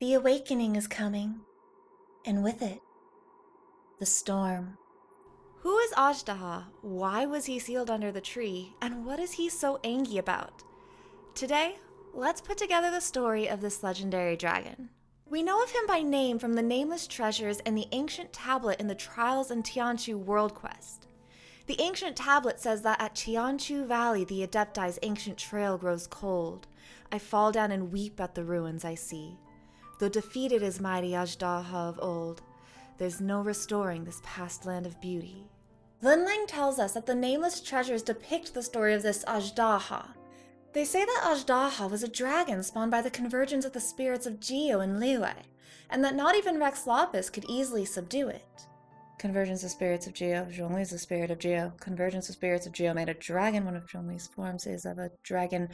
The awakening is coming, and with it, the storm. Who is Azhdaha? Why was he sealed under the tree? And what is he so angry about? Today, let's put together the story of this legendary dragon. We know of him by name from the nameless treasures and the ancient tablet in the Trials in Tianchu world quest. The ancient tablet says that at Tianchu Valley the Adepti's ancient trail grows cold. I fall down and weep at the ruins I see. Though defeated is mighty Azhdaha of old, there's no restoring this past land of beauty. Linlang tells us that the nameless treasures depict the story of this Azhdaha. They say that Azhdaha was a dragon spawned by the convergence of the spirits of Geo and Liyue, and that not even Rex Lapis could easily subdue it. Convergence of spirits of Geo, Zhongli is the spirit of Geo. Convergence of spirits of Geo made a dragon. One of Zhongli's forms is of a dragon.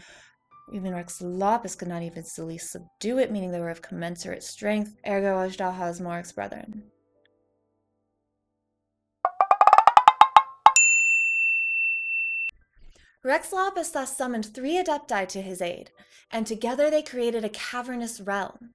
Even Rex Lapis could not even easily subdue it, meaning they were of commensurate strength. Ergo Azhdaha is Morik's brethren. Rex Lapis thus summoned 3 Adepti to his aid, and together they created a cavernous realm.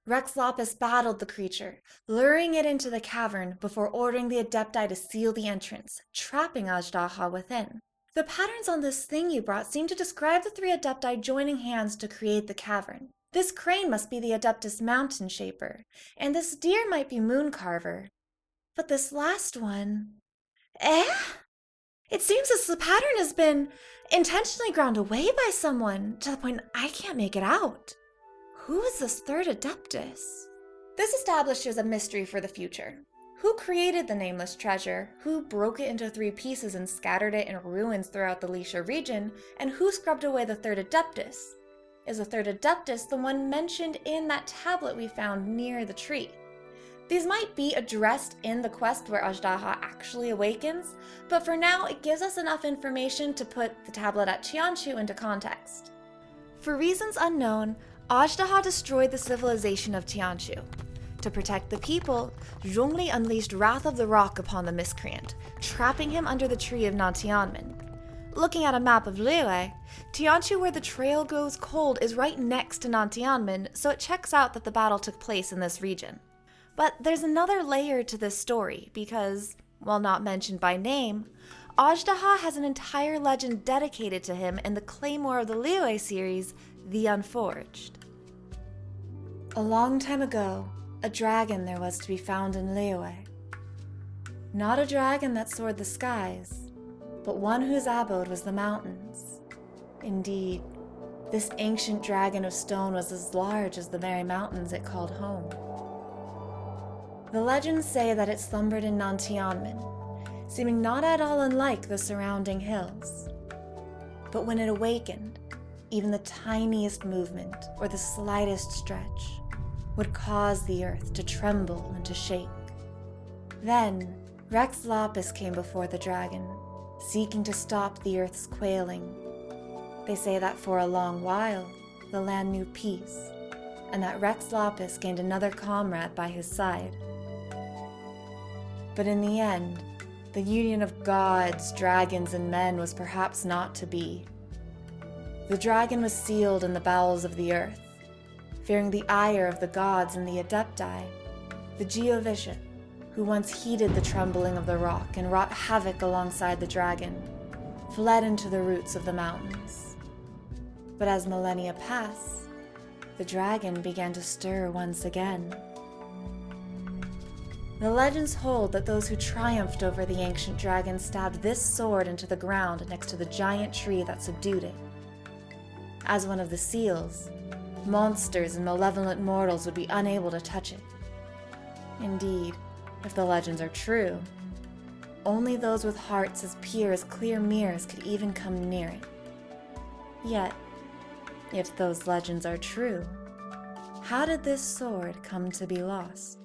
Rex Lapis battled the creature, luring it into the cavern before ordering the Adepti to seal the entrance, trapping Azhdaha within. The patterns on this thing you brought seem to describe the 3 Adepti joining hands to create the cavern. This crane must be the Adeptus Mountain Shaper, and this deer might be Mooncarver. But this last one... It seems as the pattern has been intentionally ground away by someone, to the point I can't make it out. Who is this 3rd Adeptus? This establishes a mystery for the future. Who created the nameless treasure? Who broke it into 3 pieces and scattered it in ruins throughout the Liyue region? And who scrubbed away the 3rd Adeptus? Is the 3rd Adeptus the one mentioned in that tablet we found near the tree? These might be addressed in the quest where Azhdaha actually awakens, but for now it gives us enough information to put the tablet at Tianchu into context. For reasons unknown, Azhdaha destroyed the civilization of Tianchu. To protect the people, Zhongli unleashed Wrath of the Rock upon the miscreant, trapping him under the tree of Nantianmen. Looking at a map of Liyue, Tianchu where the trail goes cold is right next to Nantianmen, so it checks out that the battle took place in this region. But there's another layer to this story because, while not mentioned by name, Azhdaha has an entire legend dedicated to him in the Claymore of the Liyue series, The Unforged. A long time ago, a dragon there was to be found in Liyue. Not a dragon that soared the skies, but one whose abode was the mountains. Indeed, this ancient dragon of stone was as large as the very mountains it called home. The legends say that it slumbered in Nantianmen, seeming not at all unlike the surrounding hills. But when it awakened, even the tiniest movement or the slightest stretch would cause the earth to tremble and to shake. Then, Rex Lapis came before the dragon, seeking to stop the earth's quailing. They say that for a long while, the land knew peace, and that Rex Lapis gained another comrade by his side. But in the end, the union of gods, dragons, and men was perhaps not to be. The dragon was sealed in the bowels of the earth, fearing the ire of the gods and the Adepti. The Geovision, who once heeded the trembling of the rock and wrought havoc alongside the dragon, fled into the roots of the mountains. But as millennia passed, the dragon began to stir once again. The legends hold that those who triumphed over the ancient dragon stabbed this sword into the ground next to the giant tree that subdued it. As one of the seals, monsters and malevolent mortals would be unable to touch it. Indeed, if the legends are true, only those with hearts as pure as clear mirrors could even come near it. Yet, if those legends are true, how did this sword come to be lost?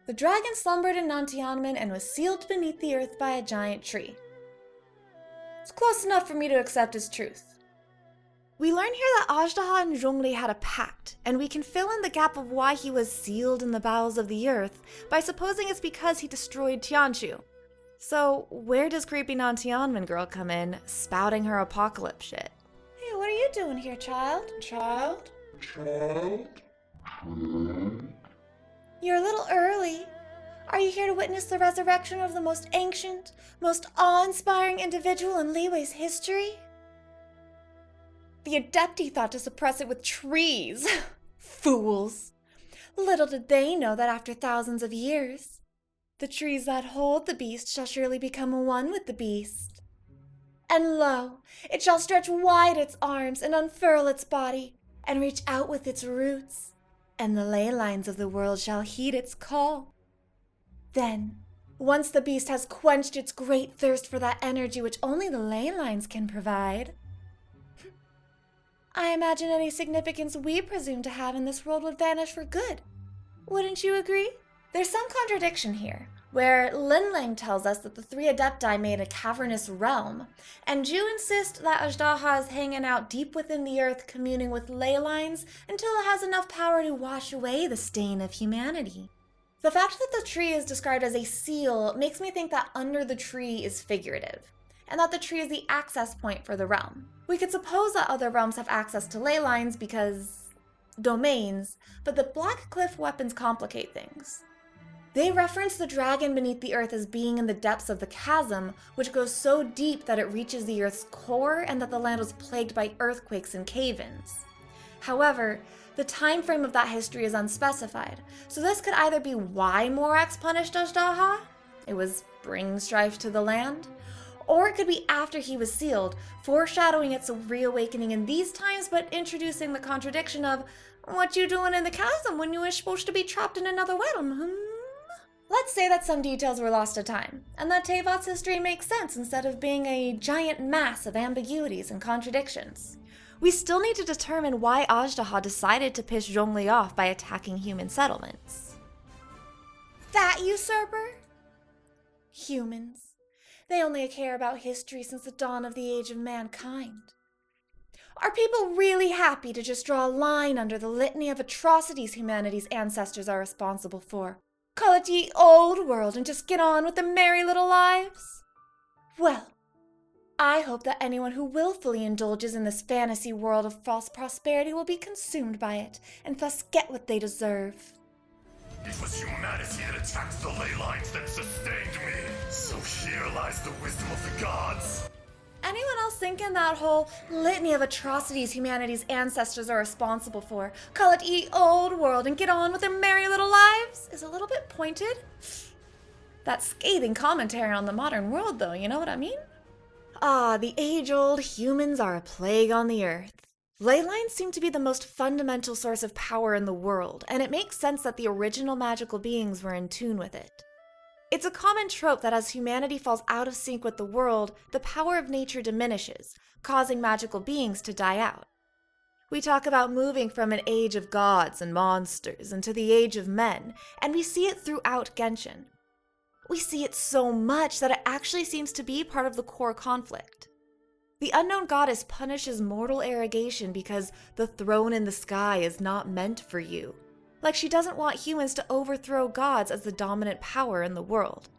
The dragon slumbered in Nantianmen and was sealed beneath the earth by a giant tree. It's close enough for me to accept as truth. We learn here that Azhdaha and Zhongli had a pact, and we can fill in the gap of why he was sealed in the bowels of the earth by supposing it's because he destroyed Tianchu. So, where does creepy non-Tianmin girl come in, spouting her apocalypse shit? Hey, what are you doing here, child? Child? You're a little early. Are you here to witness the resurrection of the most ancient, most awe-inspiring individual in Liyue's history? The Adepti thought to suppress it with trees. Fools! Little did they know that after thousands of years, the trees that hold the beast shall surely become one with the beast. And lo, it shall stretch wide its arms and unfurl its body, and reach out with its roots, and the ley lines of the world shall heed its call. Then, once the beast has quenched its great thirst for that energy which only the ley lines can provide, I imagine any significance we presume to have in this world would vanish for good. Wouldn't you agree? There's some contradiction here, where Linlang tells us that the three Adepti made a cavernous realm, and Ju insist that Azhdaha is hanging out deep within the earth communing with ley lines until it has enough power to wash away the stain of humanity. The fact that the tree is described as a seal makes me think that under the tree is figurative, and that the tree is the access point for the realm. We could suppose that other realms have access to ley lines because domains, but the Black Cliff weapons complicate things. They reference the dragon beneath the earth as being in the depths of the chasm, which goes so deep that it reaches the earth's core and that the land was plagued by earthquakes and cave-ins. However, the time frame of that history is unspecified, so this could either be why Morax punished Azhdaha, it was bringing strife to the land, or it could be after he was sealed, foreshadowing its reawakening in these times but introducing the contradiction of, what you doing in the chasm when you were supposed to be trapped in another realm, Let's say that some details were lost to time, and that Teyvat's history makes sense instead of being a giant mass of ambiguities and contradictions. We still need to determine why Azhdaha decided to piss Zhongli off by attacking human settlements. That usurper? Humans. They only care about history since the dawn of the age of mankind. Are people really happy to just draw a line under the litany of atrocities humanity's ancestors are responsible for? Call it ye old world and just get on with their merry little lives? Well, I hope that anyone who willfully indulges in this fantasy world of false prosperity will be consumed by it, and thus get what they deserve. It was humanity that attacked the ley lines that sustained me. So here lies the wisdom of the gods. Anyone else thinking that whole litany of atrocities humanity's ancestors are responsible for, call it ye old world and get on with their merry little lives, is a little bit pointed? That scathing commentary on the modern world, though, you know what I mean? Ah, the age-old humans are a plague on the earth. Ley lines seem to be the most fundamental source of power in the world, and it makes sense that the original magical beings were in tune with it. It's a common trope that as humanity falls out of sync with the world, the power of nature diminishes, causing magical beings to die out. We talk about moving from an age of gods and monsters into the age of men, and we see it throughout Genshin. We see it so much that it actually seems to be part of the core conflict. The unknown goddess punishes mortal arrogation because the throne in the sky is not meant for you. Like she doesn't want humans to overthrow gods as the dominant power in the world.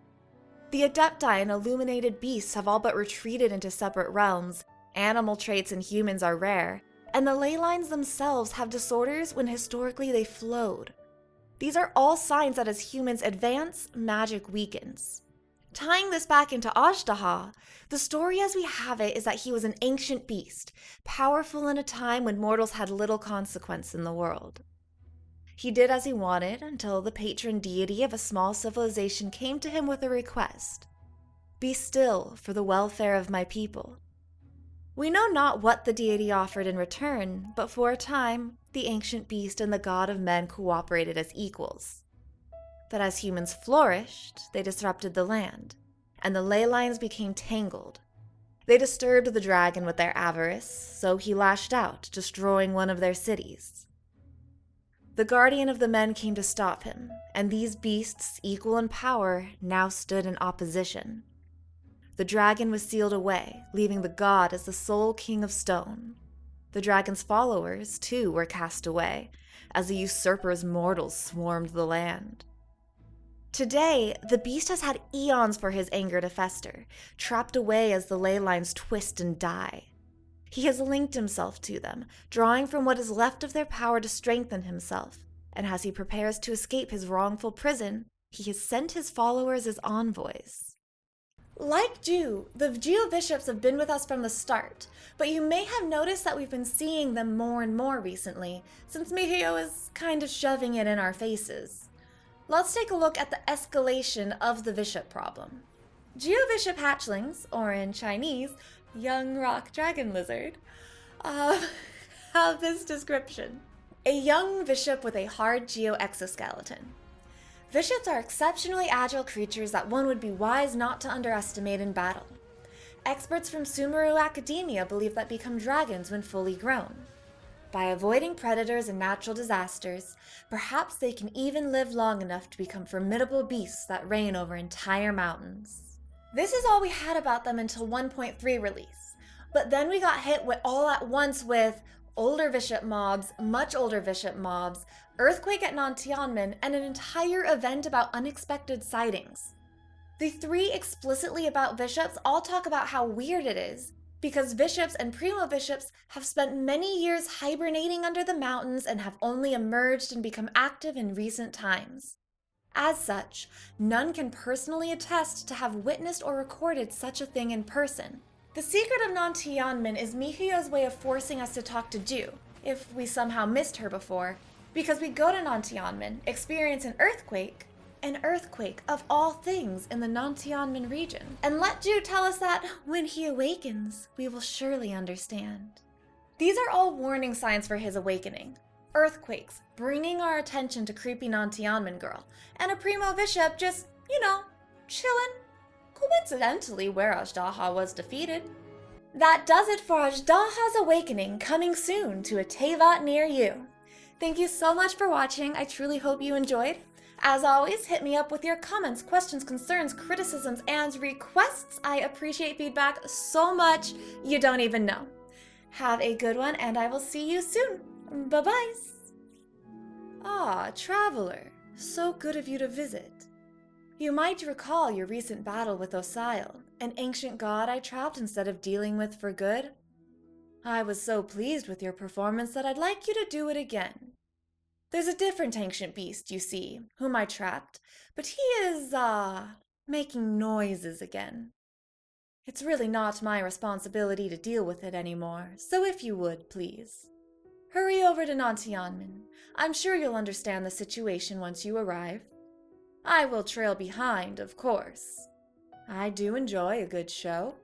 The Adepti and illuminated beasts have all but retreated into separate realms, animal traits in humans are rare, and the ley lines themselves have disorders when historically they flowed. These are all signs that as humans advance, magic weakens. Tying this back into Azhdaha, the story as we have it is that he was an ancient beast, powerful in a time when mortals had little consequence in the world. He did as he wanted until the patron deity of a small civilization came to him with a request. Be still for the welfare of my people. We know not what the deity offered in return, but for a time, the ancient beast and the god of men cooperated as equals. But as humans flourished, they disrupted the land, and the ley lines became tangled. They disturbed the dragon with their avarice, so he lashed out, destroying one of their cities. The guardian of the men came to stop him, and these beasts, equal in power, now stood in opposition. The dragon was sealed away, leaving the god as the sole king of stone. The dragon's followers, too, were cast away, as the usurper's mortals swarmed the land. Today, the beast has had eons for his anger to fester, trapped away as the ley lines twist and die. He has linked himself to them, drawing from what is left of their power to strengthen himself, and as he prepares to escape his wrongful prison, he has sent his followers as envoys. Like Ju, the Geo bishops have been with us from the start, but you may have noticed that we've been seeing them more and more recently, since Mihiyo is kind of shoving it in our faces. Let's take a look at the escalation of the bishop problem. Geo bishop hatchlings, or in Chinese, young rock dragon lizard, have this description. A young bishop with a hard geo exoskeleton. Bishops are exceptionally agile creatures that one would be wise not to underestimate in battle. Experts from Sumeru Academia believe that become dragons when fully grown. By avoiding predators and natural disasters, perhaps they can even live long enough to become formidable beasts that reign over entire mountains. This is all we had about them until 1.3 release, but then we got hit with all at once with older bishop mobs, much older bishop mobs, earthquake at Nantianmen, and an entire event about unexpected sightings. The 3 explicitly about bishops all talk about how weird it is, because bishops and primo bishops have spent many years hibernating under the mountains and have only emerged and become active in recent times. As such, none can personally attest to have witnessed or recorded such a thing in person. The secret of Nantianmen is Mihiyo's way of forcing us to talk to Ju, if we somehow missed her before, because we go to Nantianmen, experience an earthquake of all things in the Nantianmen region, and let Ju tell us that when he awakens, we will surely understand. These are all warning signs for his awakening. Earthquakes, bringing our attention to creepy Nantianmen girl, and a primo bishop just, chillin'. Coincidentally, where Azhdaha was defeated. That does it for Azhdaha's Awakening, coming soon to a Tevat near you. Thank you so much for watching. I truly hope you enjoyed. As always, hit me up with your comments, questions, concerns, criticisms, and requests. I appreciate feedback so much you don't even know. Have a good one, and I will see you soon. Bye-bye. Ah, traveler, so good of you to visit. You might recall your recent battle with Osail, an ancient god I trapped instead of dealing with for good. I was so pleased with your performance that I'd like you to do it again. There's a different ancient beast, you see, whom I trapped, but he is, making noises again. It's really not my responsibility to deal with it anymore, so if you would, please. Hurry over to Nantianmen. I'm sure you'll understand the situation once you arrive. I will trail behind, of course. I do enjoy a good show.